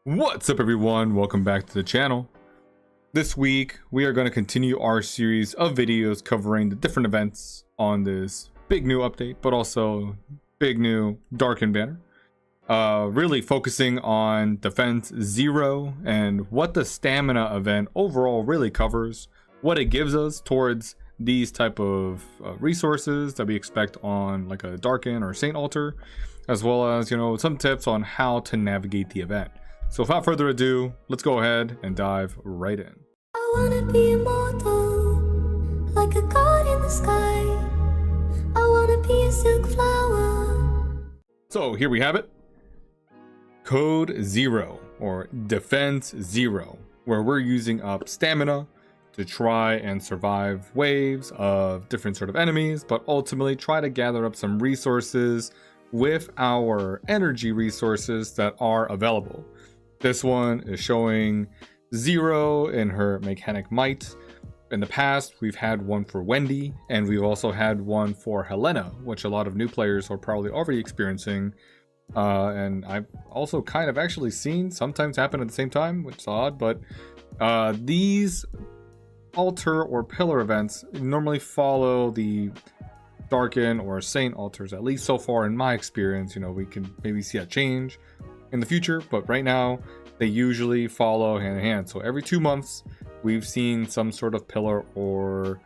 What's up, everyone? Welcome back to the channel. This week we are going to continue our series of videos covering the different events on this big new update, but also big new Darkened banner, really focusing on Defense Zero and what the stamina event overall really covers, what it gives us towards these type of resources that we expect on like a Darken or Saint Altar, as well as, you know, some tips on how to navigate the event. So without further ado, let's go ahead and dive right in. I wanna be immortal, like a god in the sky. I wanna be a silk flower. So here we have it. Code Zero, or Defense Zero, where we're using up stamina to try and survive waves of different sort of enemies, but ultimately try to gather up some resources with our energy resources that are available. This one is showing Zero in her mechanic might. In the past, we've had one for Wendy, and we've also had one for Helena, which a lot of new players are probably already experiencing. And I've also kind of actually seen sometimes happen at the same time, which is odd, but these altar or pillar events normally follow the Darken or Saint altars, at least so far in my experience. You know, we can maybe see a change in the future, but right now they usually follow hand in hand. So every 2 months we've seen some sort of pillar or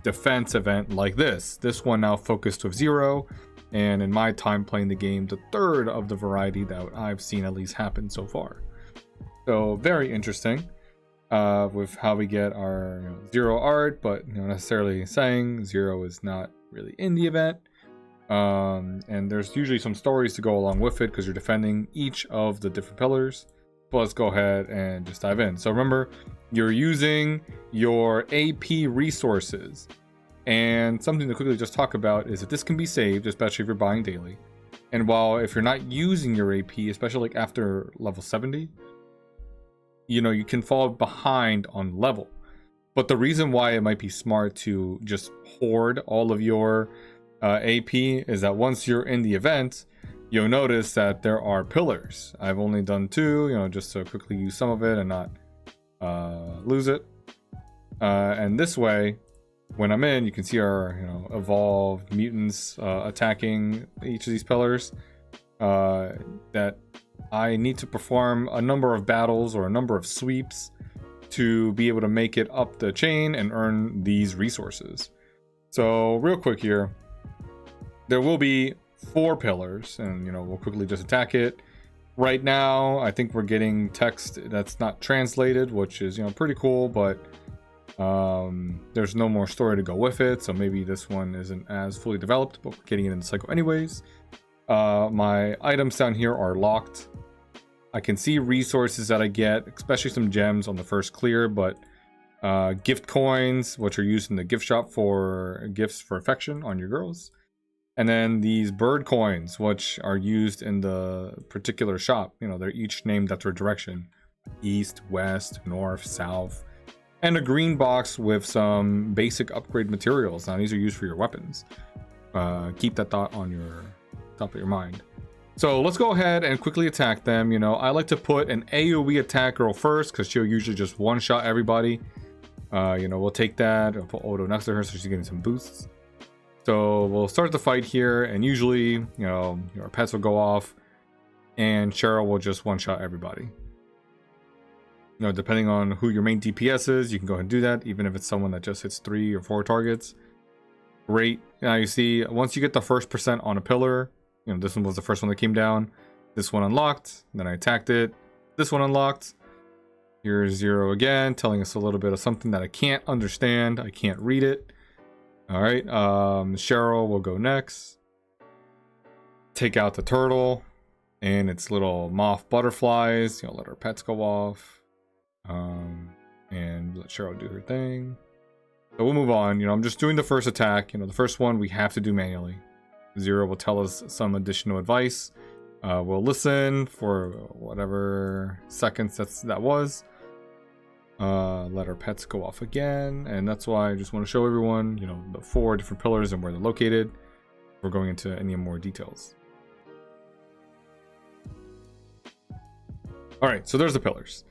defense event like this one now focused with Zero, and in my time playing the game, the third of the variety that I've seen at least happen so far. So very interesting with how we get our Zero art, but necessarily saying Zero is not really in the event. And there's usually some stories to go along with it because you're defending each of the different pillars. But let's go ahead and just dive in. So remember, you're using your AP resources, and something to quickly just talk about is that this can be saved, especially if you're buying daily. And while if you're not using your AP, especially like after level 70, you can fall behind on level. But the reason why it might be smart to just hoard all of your AP is that once you're in the event, you'll notice that there are pillars. I've only done 2, just to quickly use some of it and not lose it. And this way, when I'm in, you can see our evolved mutants attacking each of these pillars. That I need to perform a number of battles or a number of sweeps to be able to make it up the chain and earn these resources. So real quick here, there will be 4 pillars, and we'll quickly just attack it. Right now I think we're getting text that's not translated, which is pretty cool, but there's no more story to go with it, so maybe this one isn't as fully developed, but we're getting it in the cycle anyways. My items down here are locked. I can see resources that I get, especially some gems on the first clear, but gift coins, which are used in the gift shop for gifts for affection on your girls. And then these bird coins, which are used in the particular shop. They're each named after a direction: east, west, north, south. And a green box with some basic upgrade materials. Now these are used for your weapons. Keep that thought on your top of your mind. So let's go ahead and quickly attack them. I like to put an AoE attack girl first because she'll usually just one-shot everybody. We'll take that. I'll put Odo next to her so she's getting some boosts. So we'll start the fight here, and usually, your pets will go off, and Cheryl will just one-shot everybody. Depending on who your main DPS is, you can go ahead and do that, even if it's someone that just hits 3 or 4 targets. Great. Now you see, once you get the first % on a pillar, this one was the first one that came down. This one unlocked, then I attacked it. This one unlocked. Here's Zero again, telling us a little bit of something that I can't understand. I can't read it. All right, Cheryl will go next. Take out the turtle and its little moth butterflies. Let her pets go off, and let Cheryl do her thing. So we'll move on. I'm just doing the first attack. The first one we have to do manually. Zero will tell us some additional advice. We'll listen for whatever seconds that was. Let our pets go off again, and that's why I just want to show everyone the 4 different pillars and where they're located. We're going into any more details. All right, so there's the pillars.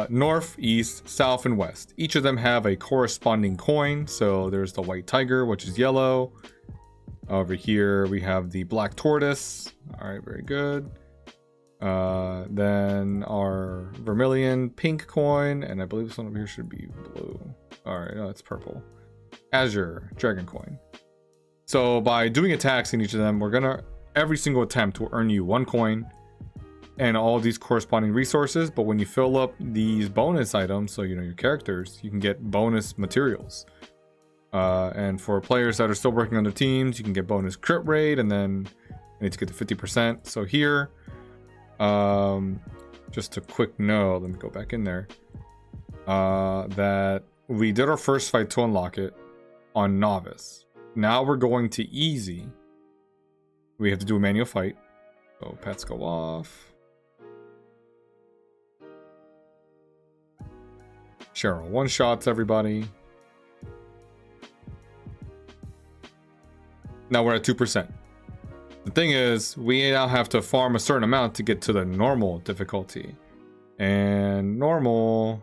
North, east, south, and west. Each of them have a corresponding coin. So there's the white tiger, which is yellow. Over here we have the black tortoise. All right, very good. Then our vermilion pink coin, and I believe this one over here should be blue. All right, no, it's purple. Azure dragon coin. So by doing attacks in each of them, we're gonna every single attempt will earn you 1 coin and all these corresponding resources. But when you fill up these bonus items, so you know your characters, you can get bonus materials. And for players that are still working on their teams, you can get bonus crit rate, and then you need to get to 50%. So here, just a quick note, let me go back in there, that we did our first fight to unlock it on novice. Now we're going to easy. We have to do a manual fight. So pets go off. Cheryl one-shots everybody. Now we're at 2%. The thing is, we now have to farm a certain amount to get to the normal difficulty. And normal,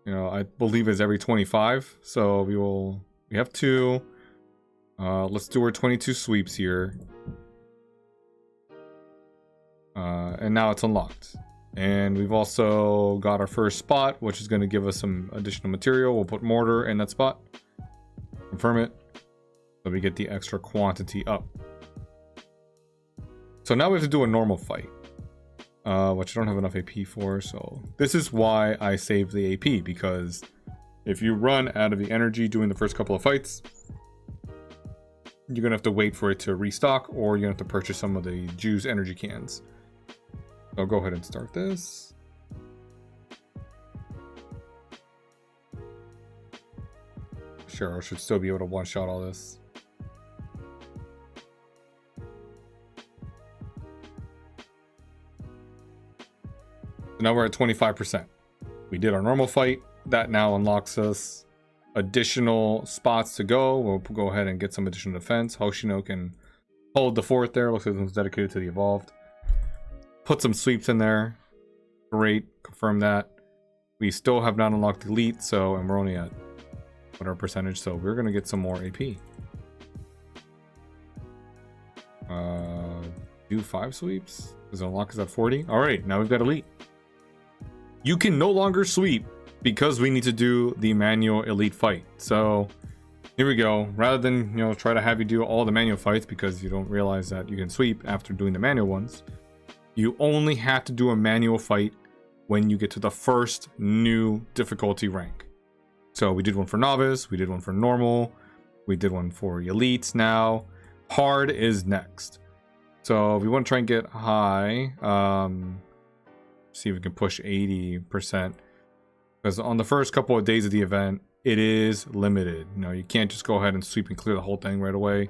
you know, I believe is every 25. So we have 2. Let's do our 22 sweeps here. And now it's unlocked. And we've also got our first spot, which is going to give us some additional material. We'll put mortar in that spot. Confirm it. So we get the extra quantity up. So now we have to do a normal fight, which I don't have enough AP for. So this is why I saved the AP, because if you run out of the energy doing the first couple of fights, you're gonna have to wait for it to restock, or you're gonna have to purchase some of the juice energy cans. So go ahead and start this. Cheryl should still be able to one-shot all this. Now we're at 25%. We did our normal fight. That now unlocks us additional spots to go. We'll go ahead and get some additional defense. Hoshino can hold the fort there. Looks like it's dedicated to the evolved. Put some sweeps in there. Great. Confirm that. We still have not unlocked elite, so, and we're only at whatever percentage, so we're gonna get some more AP. Do 5 sweeps. Does it unlock us at 40? All right, now we've got elite. You can no longer sweep because we need to do the manual elite fight. So here we go. Rather than, you know, try to have you do all the manual fights because you don't realize that you can sweep after doing the manual ones, you only have to do a manual fight when you get to the first new difficulty rank. So we did one for novice, we did one for normal, we did one for elites. Now hard is next. So we want to try and get high. See if we can push 80%, because on the first couple of days of the event it is limited. You know, you can't just go ahead and sweep and clear the whole thing right away.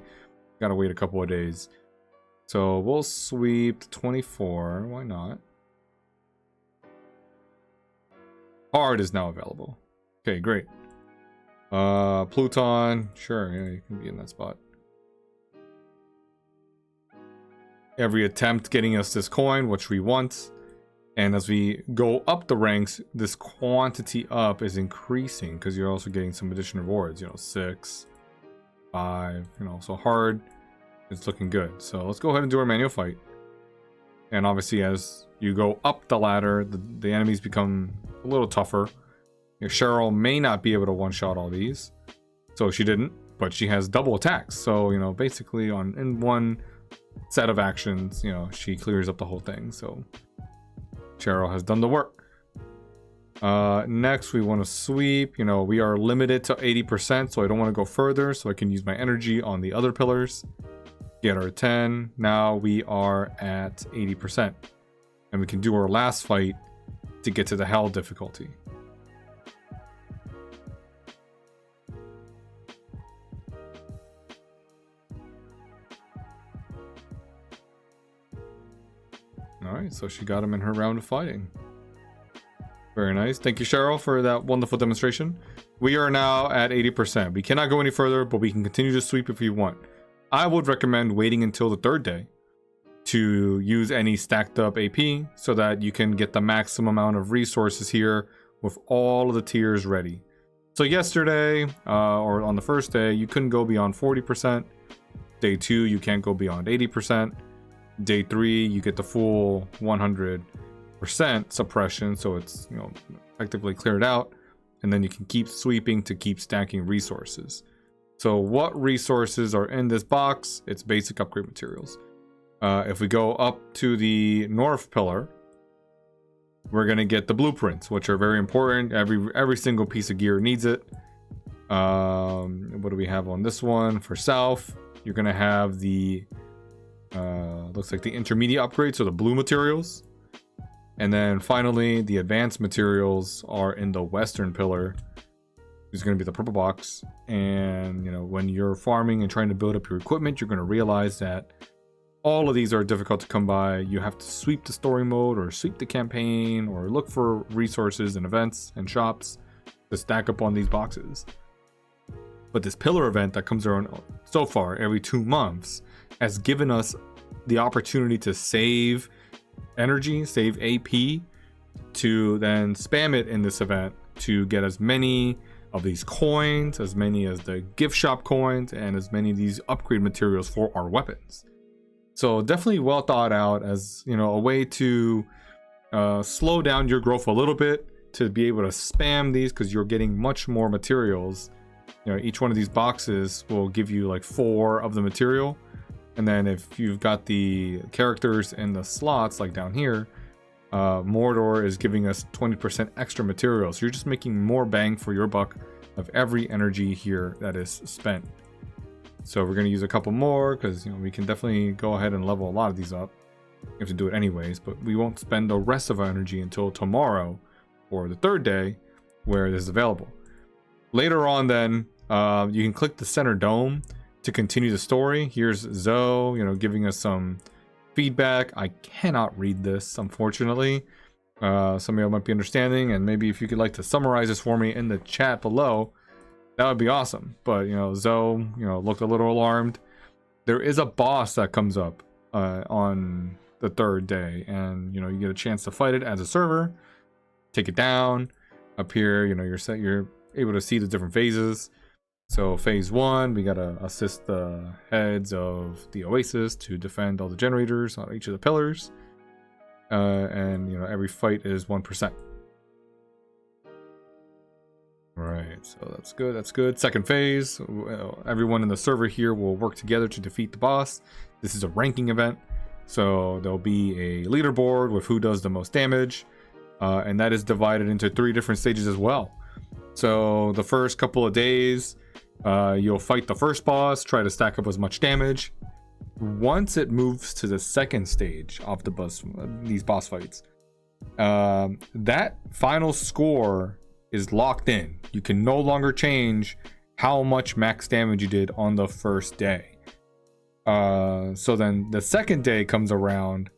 Gotta wait a couple of days. So we'll sweep to 24. Why not? Hard is now available. Okay, great. Pluton, sure, yeah, you can be in that spot. Every attempt getting us this coin, which we want. And as we go up the ranks, this quantity up is increasing because you're also getting some additional rewards, you know, 6, 5, you know, so hard, it's looking good. So let's go ahead and do our manual fight. And obviously as you go up the ladder, the enemies become a little tougher. Your Cheryl may not be able to one-shot all these. So she didn't, but she has double attacks. So, you know, basically in one set of actions, you know, she clears up the whole thing. So Cheryl has done the work. Next we want to sweep. You know, we are limited to 80%, so I don't want to go further, so I can use my energy on the other pillars. Get our 10. Now we are at 80%, and we can do our last fight to get to the hell difficulty. Alright, so she got him in her round of fighting. Very nice. Thank you, Cheryl, for that wonderful demonstration. We are now at 80%. We cannot go any further, but we can continue to sweep if you want. I would recommend waiting until the 3rd day to use any stacked up AP so that you can get the maximum amount of resources here with all of the tiers ready. So yesterday, or on the first day, you couldn't go beyond 40%. Day 2, you can't go beyond 80%. Day 3, you get the full 100% suppression, so it's, you know, effectively cleared out, and then you can keep sweeping to keep stacking resources. So what resources are in this box? It's basic upgrade materials. If we go up to the north pillar, we're gonna get the blueprints, which are very important. Every single piece of gear needs it. What do we have on this one? For south, you're gonna have the looks like the intermediate upgrade, so the blue materials. And then finally, the advanced materials are in the western pillar. It's going to be the purple box. And, you know, when you're farming and trying to build up your equipment, you're going to realize that all of these are difficult to come by. You have to sweep the story mode or sweep the campaign or look for resources and events and shops to stack up on these boxes. But this pillar event that comes around so far every 2 months has given us the opportunity to save energy, save AP, to then spam it in this event to get as many of these coins, as many as the gift shop coins, and as many of these upgrade materials for our weapons. So definitely well thought out, as, you know, a way to slow down your growth a little bit, to be able to spam these, because you're getting much more materials. You know, each one of these boxes will give you like 4 of the material. And then if you've got the characters in the slots, like down here, Mordor is giving us 20% extra materials. So you're just making more bang for your buck of every energy here that is spent. So we're going to use a couple more, because, you know, we can definitely go ahead and level a lot of these up. You have to do it anyways, but we won't spend the rest of our energy until tomorrow, or the 3rd day, where this is available. Later on then, you can click the center dome to continue the story. Here's Zoe, you know, giving us some feedback. I cannot read this, unfortunately. Some of you might be understanding, and maybe if you could like to summarize this for me in the chat below, that would be awesome. But, you know, Zoe, you know, looked a little alarmed. There is a boss that comes up on the 3rd day, and, you know, you get a chance to fight it as a server, take it down. Up here, you know, you're able to see the different phases. So phase 1, we gotta assist the heads of the Oasis to defend all the generators on each of the pillars. And, you know, every fight is 1%. Right, so that's good, that's good. Second phase, everyone in the server here will work together to defeat the boss. This is a ranking event, so there'll be a leaderboard with who does the most damage. And that is divided into 3 different stages as well. So the first couple of days, you'll fight the first boss, try to stack up as much damage. Once it moves to the second stage of these boss fights, that final score is locked in. You can no longer change how much max damage you did on the first day. So then the second day comes around,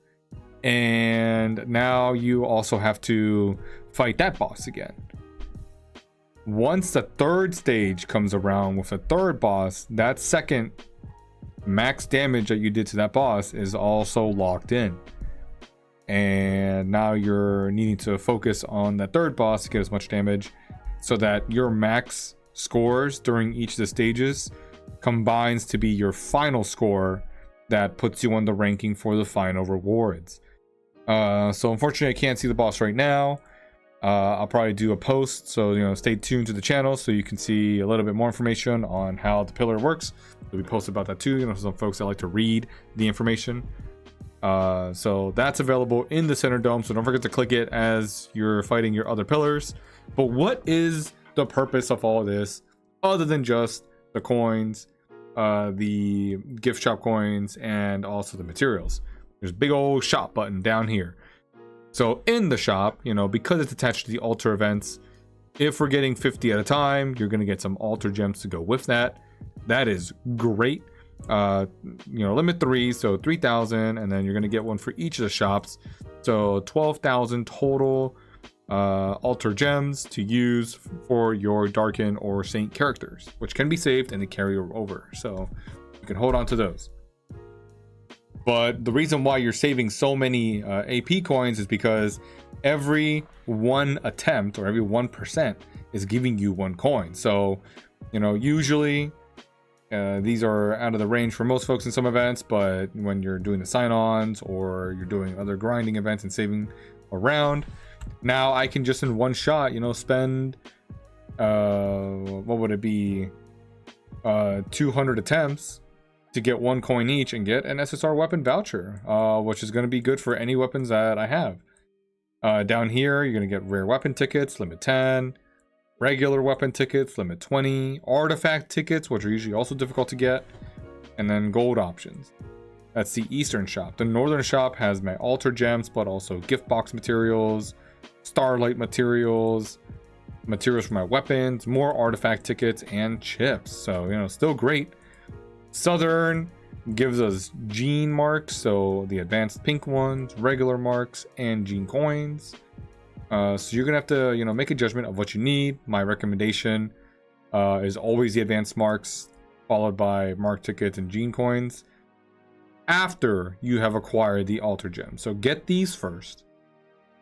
and now you also have to fight that boss again. Once the 3rd stage comes around with a 3rd boss, that second max damage that you did to that boss is also locked in. And now you're needing to focus on that 3rd boss to get as much damage, so that your max scores during each of the stages combines to be your final score that puts you on the ranking for the final rewards. So unfortunately, I can't see the boss right now. I'll probably do a post, so, you know, stay tuned to the channel so you can see a little bit more information on how the pillar works. We post about that too, you know, some folks that like to read the information. So that's available in the center dome, so don't forget to click it as you're fighting your other pillars. But what is the purpose of all of this, other than just the coins, the gift shop coins, and also the materials? There's a big old shop button down here. So in the shop, you know, because it's attached to the altar events, if we're getting 50 at a time, you're going to get some altar gems to go with that. That is great. You know, limit 3, so 3,000, and then you're going to get one for each of the shops. So 12,000 total altar gems to use for your Darkin or Saint characters, which can be saved and they carry over. So you can hold on to those. But the reason why you're saving so many AP coins is because every one attempt or every 1% is giving you 1 coin. So, you know, usually these are out of the range for most folks in some events, but when you're doing the sign-ons or you're doing other grinding events and saving around, now I can just in one shot, you know, spend what would it be, 200 attempts to get 1 coin each and get an SSR weapon voucher, which is going to be good for any weapons that I have. Down here, you're going to get rare weapon tickets, limit 10, regular weapon tickets, limit 20, artifact tickets, which are usually also difficult to get, and then gold options. That's the Eastern shop. The Northern shop has my altar gems, but also gift box materials, starlight materials, materials for my weapons, more artifact tickets, and chips. So, you know, still great. Southern gives us gene marks, so the advanced pink ones, regular marks, and gene coins. So you're gonna have to, you know, make a judgment of what you need. My recommendation is always the advanced marks, followed by mark tickets and gene coins after you have acquired the altar gems. So get these first,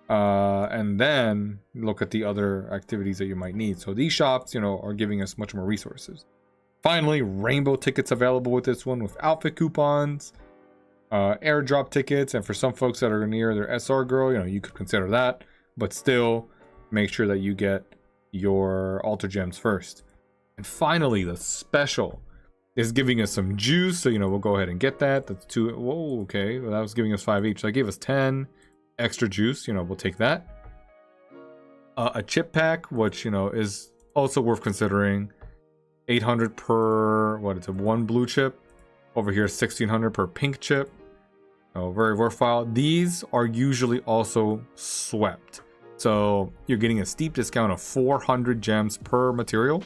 and then look at the other activities that you might need. So these shops, you know, are giving us much more resources. Finally, rainbow tickets available with this one, with outfit coupons, airdrop tickets, and for some folks that are near their SR girl, you know, you could consider that, but still make sure that you get your altar gems first. And finally, the special is giving us some juice, so, you know, we'll go ahead and get that. That's 2. Whoa, okay, well, that was giving us 5 each. So that gave us 10 extra juice, you know, we'll take that. A chip pack, which, you know, is also worth considering. 800 per, what is it, 1 blue chip. Over here, 1600 per pink chip. Oh, very worthwhile. These are usually also swept, so you're getting a steep discount of 400 gems per material.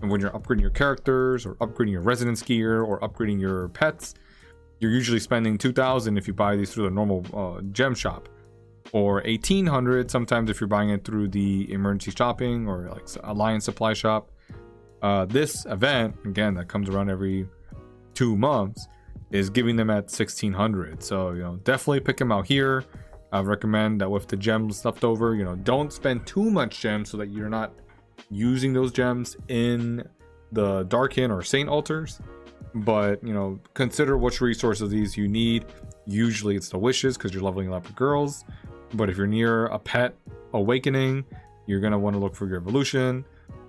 And when you're upgrading your characters or upgrading your residence gear or upgrading your pets, you're usually spending 2,000 if you buy these through the normal gem shop, or 1,800 sometimes if you're buying it through the emergency shopping or like Alliance supply shop. This event, again, that comes around every 2 months, is giving them at 1,600. So, you know, definitely pick them out here. I recommend that with the gems left over, you know, don't spend too much gems so that you're not using those gems in the Darkin or Saint altars. But, you know, consider which resources of these you need. Usually it's the wishes because you're leveling up your girls. But if you're near a pet awakening, you're going to want to look for your evolution.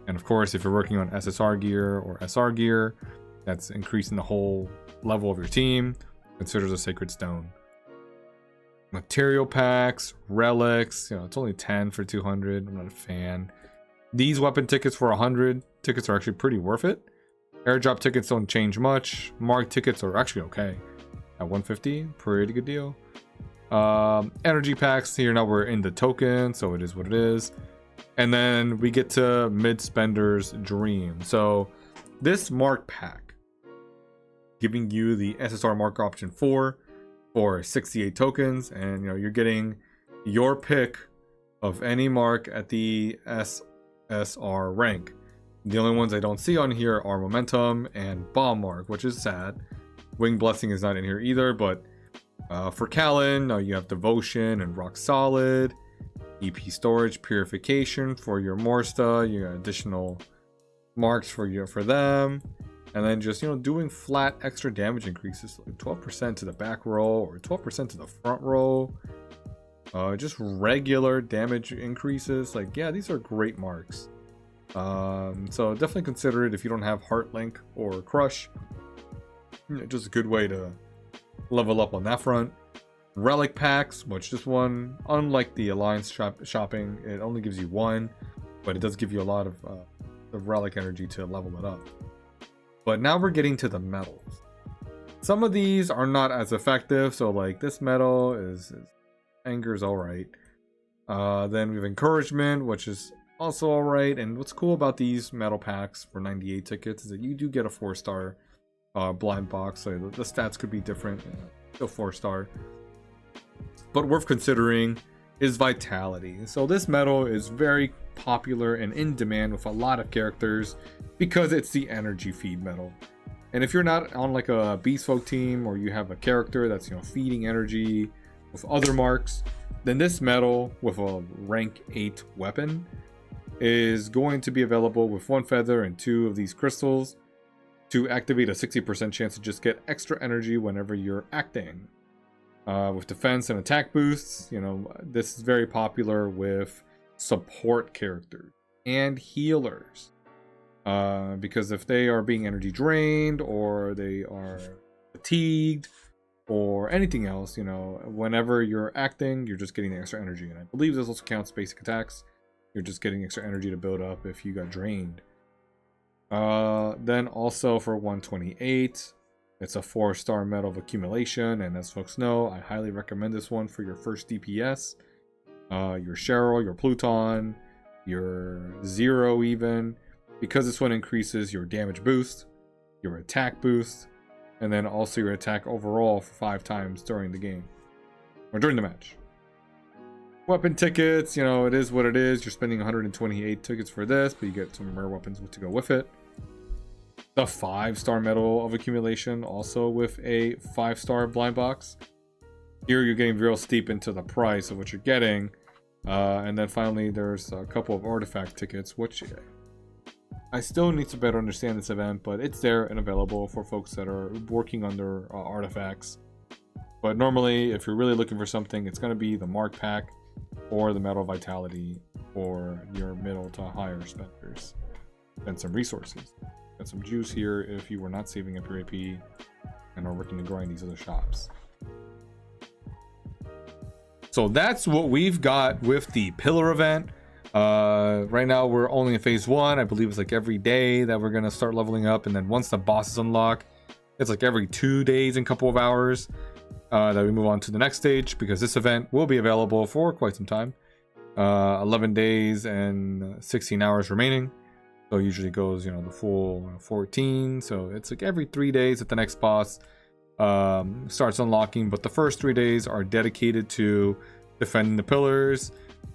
And of course, if you're working on SSR gear or SR gear, that's increasing the whole level of your team, consider the Sacred Stone. Material packs, relics, you know, it's only 10 for 200. I'm not a fan. These weapon tickets for 100 tickets are actually pretty worth it. Airdrop tickets don't change much. Mark tickets are actually okay. At 150, pretty good deal. Energy packs, here now we're in the token, so it is what it is. And then we get to mid spender's dream. So this mark pack, giving you the SSR mark option 4 for 68 tokens, and you know, you're getting your pick of any mark at the SSR rank. The only ones I don't see on here are momentum and bomb mark, which is sad. Wing blessing is not in here either, but for Callan, you have devotion and rock solid. EP storage, purification for your Morsta, you got additional marks for them, and then just, you know, doing flat extra damage increases, like 12% to the back row or 12% to the front row. Just regular damage increases. Like, yeah, these are great marks. So definitely consider it if you don't have Heart Link or Crush. You know, just a good way to level up on that front. Relic packs, which this one, unlike the Alliance shopping, it only gives you 1, but it does give you a lot of the relic energy to level it up. But now we're getting to the medals. Some of these are not as effective, so like this medal is anger is alright. Then we have encouragement, which is also alright. And what's cool about these medal packs for 98 tickets is that you do get a 4-star blind box, so the stats could be different. Still 4-star. But worth considering is vitality. So this medal is very popular and in demand with a lot of characters because it's the energy feed medal. And if you're not on like a beast folk team, or you have a character that's, you know, feeding energy with other marks, then this medal with a rank 8 weapon is going to be available with 1 feather and 2 of these crystals to activate a 60% chance to just get extra energy whenever you're acting. With defense and attack boosts, you know, this is very popular with support characters and healers. Because if they are being energy drained, or they are fatigued, or anything else, you know, whenever you're acting, you're just getting the extra energy. And I believe this also counts basic attacks. You're just getting extra energy to build up if you got drained. Then also for 128, it's a 4-star medal of accumulation, and as folks know, I highly recommend this one for your first DPS. Your Cheryl, your Pluton, your Zero even, because this one increases your damage boost, your attack boost, and then also your attack overall for 5 times during the game, or during the match. Weapon tickets, you know, it is what it is. You're spending 128 tickets for this, but you get some rare weapons to go with it. The 5-star medal of accumulation, also with a 5-star blind box. Here you're getting real steep into the price of what you're getting. And then finally there's a couple of artifact tickets, which I still need to better understand this event, but it's there and available for folks that are working on their artifacts. But normally, if you're really looking for something, it's going to be the Mark Pack or the Medal of Vitality for your middle to higher spenders. And some resources. Got some juice here if you were not saving up your AP and are working to grind these other shops. So that's what we've got with the Pillar event. Right now we're only in phase 1. I believe it's like every day that we're gonna start leveling up, and then once the bosses unlock, it's like every 2 days and a couple of hours that we move on to the next stage, because this event will be available for quite some time. 11 days and 16 hours remaining. So it usually goes, you know, the full 14. So it's like every 3 days that the next boss starts unlocking, but the first 3 days are dedicated to defending the pillars,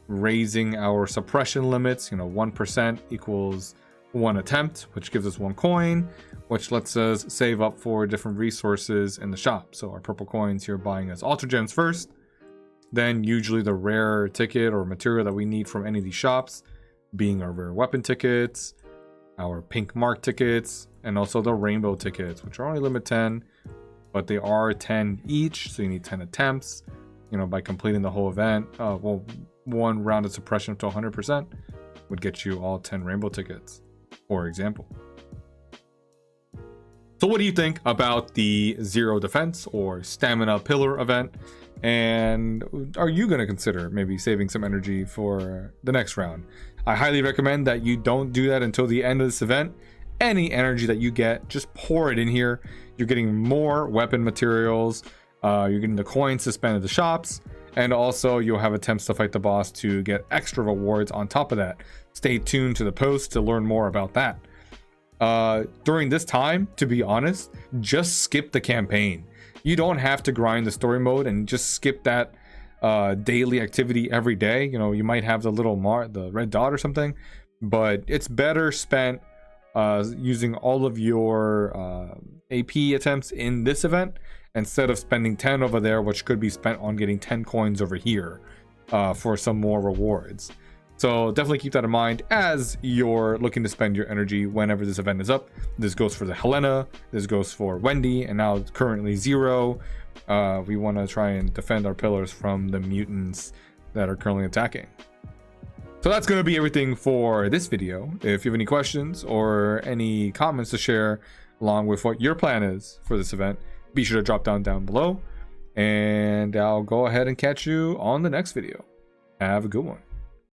raising our suppression limits. You know, 1% equals 1 attempt, which gives us 1 coin, which lets us save up for different resources in the shop. So our purple coins here buying us Ultra Gems first, then usually the rare ticket or material that we need from any of these shops, being our rare weapon tickets, our pink mark tickets, and also the rainbow tickets, which are only limit 10, but they are 10 each, so you need 10 attempts. You know, by completing the whole event, well, 1 round of suppression to 100% would get you all 10 rainbow tickets, for example. So what do you think about the Zero Defense or Stamina Pillar event? And are you going to consider maybe saving some energy for the next round? I highly recommend that you don't do that until the end of this event. Any energy that you get, just pour it in here. You're getting more weapon materials. You're getting the coins to spend at the shops. And also you'll have attempts to fight the boss to get extra rewards on top of that. Stay tuned to the post to learn more about that. During this time, to be honest, just skip the campaign. You don't have to grind the story mode and just skip that daily activity every day. You know, you might have the little the red dot or something, but it's better spent using all of your AP attempts in this event instead of spending 10 over there, which could be spent on getting 10 coins over here for some more rewards. So definitely keep that in mind as you're looking to spend your energy whenever this event is up. This goes for the Helena, this goes for Wendy, and now currently Zero. We want to try and defend our pillars from the mutants that are currently attacking. So that's going to be everything for this video. If you have any questions or any comments to share along with what your plan is for this event, be sure to drop down below, and I'll go ahead and catch you on the next video. Have a good one.